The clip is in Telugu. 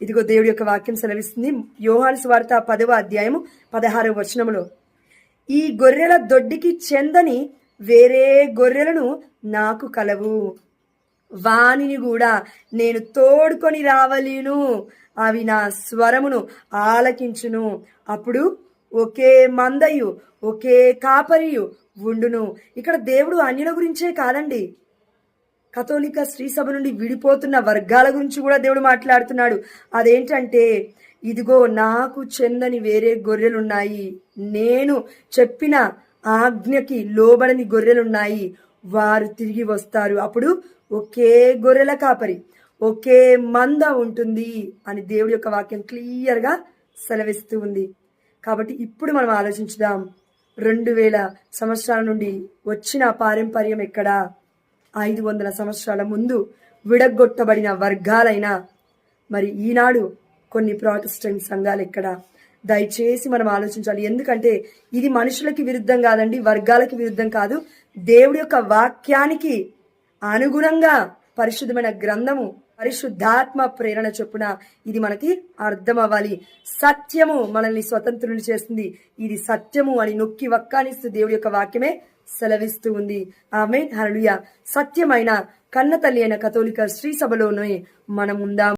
ఇదిగో దేవుడి యొక్క వాక్యం సెలవిస్తుంది. యోహాను సువార్త 10వ అధ్యాయము 16వ వచనములో, ఈ గొర్రెల దొడ్డికి చెందని వేరే గొర్రెలను నాకు కలవు, వానిని కూడా నేను తోడుకొని రావలేను, అవి నా స్వరమును ఆలకించును. అప్పుడు ఒకే మందయు ఒకే కాపరియు ఉండును. ఇక్కడ దేవుడు అన్యుల గురించే కాదండి, కథోలిక శ్రీ సభ నుండి విడిపోతున్న వర్గాల గురించి కూడా దేవుడు మాట్లాడుతున్నాడు. అదేంటంటే, ఇదిగో నాకు చెందని వేరే గొర్రెలున్నాయి, నేను చెప్పిన ఆజ్ఞకి లోబడని గొర్రెలున్నాయి, వారు తిరిగి వస్తారు. అప్పుడు ఒకే గొర్రెల కాపరి, ఒకే మంద ఉంటుంది అని దేవుడి యొక్క వాక్యం క్లియర్గా సెలవిస్తూ ఉంది. కాబట్టి ఇప్పుడు మనం ఆలోచించుదాం, 2000 సంవత్సరాల నుండి వచ్చిన పారంపర్యం ఎక్కడా? 500 సంవత్సరాల ముందు విడగొట్టబడిన వర్గాలైనా మరి ఈనాడు కొన్ని ప్రొటెస్టెంట్ సంఘాలు ఎక్కడ? దయచేసి మనం ఆలోచించాలి. ఎందుకంటే ఇది మనుషులకి విరుద్ధం కాదండి, వర్గాలకి విరుద్ధం కాదు, దేవుడి యొక్క వాక్యానికి అనుగుణంగా పరిశుద్ధమైన గ్రంథము, పరిశుద్ధాత్మ ప్రేరణ చొప్పున ఇది మనకి అర్థం అవ్వాలి. సత్యము మనల్ని స్వతంత్రుని చేస్తుంది, ఇది సత్యము అని నొక్కి వక్కానిస్తూ దేవుడి యొక్క వాక్యమే సెలవిస్తూ ఉంది. ఆమేన్, హల్లెలూయా. సత్యమైన కన్న తల్లి అయిన కథోలిక శ్రీ సభలోనే మనం ఉందాం.